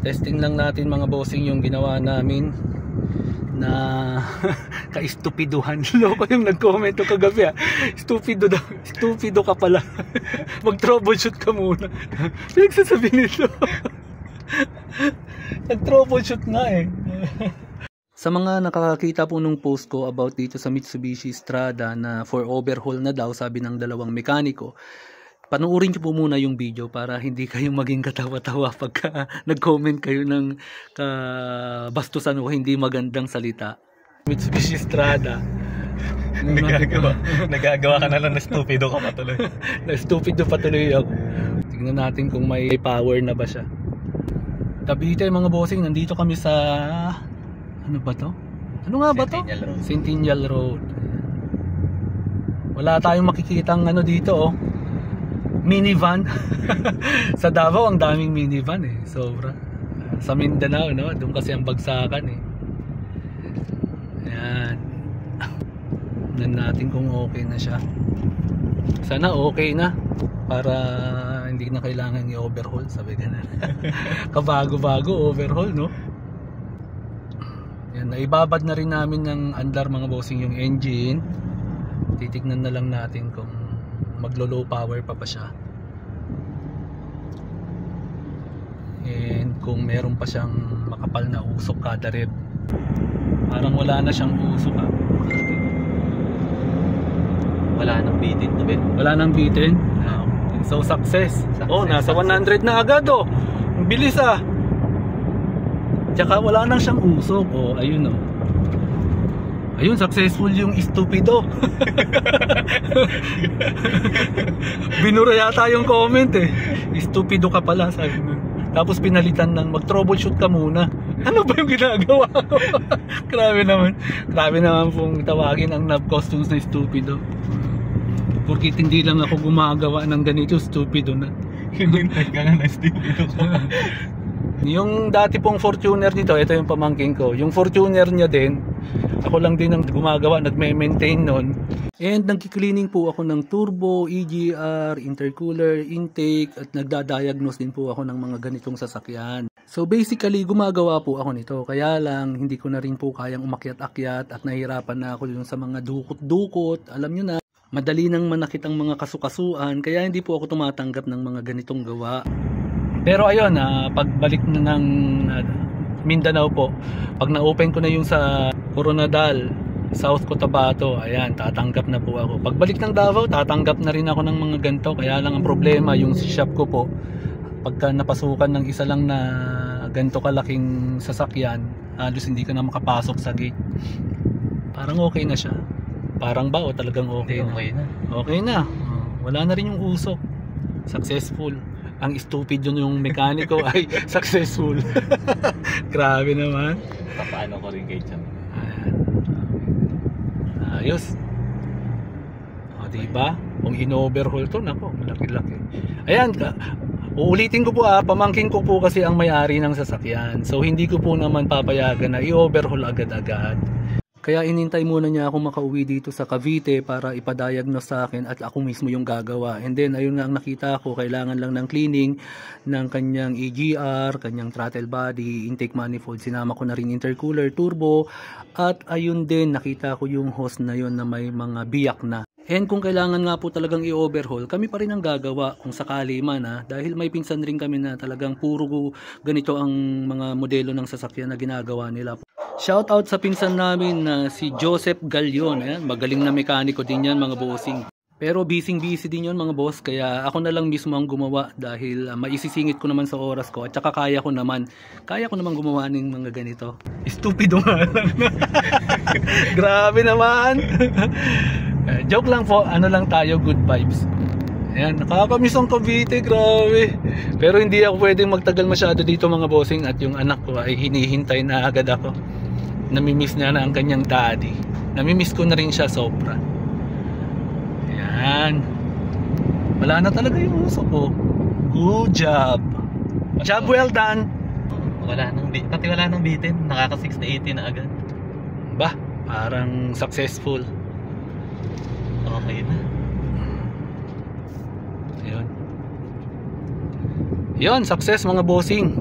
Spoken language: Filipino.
Testing lang natin mga bossing yung ginawa namin na ka-stupiduhan. Loko yung nag-comment ko kagabi Stupido daw. Stupido ka pala. Mag-troubleshoot ka muna. Pinagsasabi nito. Nag-troubleshoot na Sa mga nakakakita po nung post ko about dito sa Mitsubishi Strada na for overhaul na daw, sabi ng dalawang mekaniko, panoorin nyo po muna yung video para hindi kayong maging katawa-tawa pagka nag-comment kayo ng kabastusan o hindi magandang salita. Mitsubishi Strada. Nagagawa ka na lang na stupido ka patuloy. Na stupido patuloy ako. Tingnan natin kung may power na ba siya. Cavite mga bossing, nandito kami sa ano ba to? Ano nga ba to? Centennial Road. Wala tayong makikitang ano dito minivan. Sa Davao ang daming minivan sobra. Sa Mindanao doon kasi ang bagsakan Ayan. Tignan natin kung okay na siya. Sana okay na para hindi na kailangan i-overhaul, sabi ganun. Kabago-bago overhaul Yan, naibabad na rin namin ng andar mga bossing yung engine. Titignan na lang natin kung maglo-low power pa siya. And kung meron pa siyang makapal na usok kada rev. Parang wala na siyang usok Wala nang bitin to Ben. Wala nang bitin? So success. Nasa 100 na agad Ang bilis Tsaka wala nang siyang usok ayun ayun, successful yung stupido. Binura yata yung comment Stupido ka pala, sabi mo. Tapos pinalitan ng mag-troubleshoot ka muna. Ano ba yung ginagawa ko? Grabe naman pong tawagin ang knob costumes na stupido. Porkit hindi lang ako gumagawa ng ganito, stupido na. Hinintay ka na stupido ko. Yung dati pong Fortuner nito, ito yung pamangking ko. Yung Fortuner niya din, ako lang din ang gumagawa, nagme-maintain nun. And nagki-cleaning po ako ng turbo, EGR, intercooler, intake, at nagda-diagnose din po ako ng mga ganitong sasakyan. So basically, gumagawa po ako nito. Kaya lang, hindi ko na rin po kayang umakyat-akyat at nahihirapan na ako yung sa mga dukot-dukot. Alam nyo na, madali nang manakit ang mga kasukasuan, kaya hindi po ako tumatanggap ng mga ganitong gawa. Pero ayun, pagbalik na ng Mindanao po, pag na-open ko na yung sa Coronadal, South Cotabato, ayan, tatanggap na po ako. Pagbalik ng Davao, tatanggap na rin ako ng mga ganito. Kaya lang ang problema, yung shop ko po, pagka napasukan ng isa lang na ganito kalaking sasakyan, halos hindi ka na makapasok sa gate. Parang okay na siya. Parang ba o talagang okay na? Okay na. Wala na rin yung usok. Successful. Ang stupid yung mekaniko ay successful. Grabe naman. Papaano ko rin kay Cham. Ayos. Diba? Kung in-overhaul to, nako, malaki-laki. Ayan, uulitin ko po pamangkin ko po kasi ang may-ari ng sasakyan. So hindi ko po naman papayagan na i-overhaul agad-agad. Kaya inintay muna niya ako makauwi dito sa Cavite para ipadiagnose sa akin at ako mismo yung gagawa. And then ayun nga ang nakita ko, kailangan lang ng cleaning ng kanyang EGR, kanyang throttle body, intake manifold, sinama ko na rin intercooler, turbo, at ayun din nakita ko yung hose na yun na may mga biyak na. And kung kailangan nga po talagang i-overhaul, kami pa rin ang gagawa kung sakali man dahil may pinsan rin kami na talagang puro ganito ang mga modelo ng sasakyan na ginagawa nila. Shout out sa pinsan namin na si Joseph Galion. Ayan, magaling na mekaniko din yan mga bossing. Pero busy din yon mga boss, kaya ako na lang mismo ang gumawa dahil maisisingit ko naman sa oras ko at saka kaya ko naman gumawa ng mga ganito. Stupido nga lang. Grabe naman. Joke lang po, ano lang tayo, good vibes. Ayan, nakakamiss ang Cavite, grabe. Pero hindi ako pwedeng magtagal masyado dito mga bossing at yung anak ko ay hinihintay na agad ako. Namimiss niya na ang kanyang daddy. Namimiss ko na rin siya sobra. Ayan. Wala na talaga yung usok ko. Good job. Job well done. Pati wala nang bitin. Nakaka 680 na agad. Bah, parang successful. Okay na. Ayun. Yun, success mga bossing.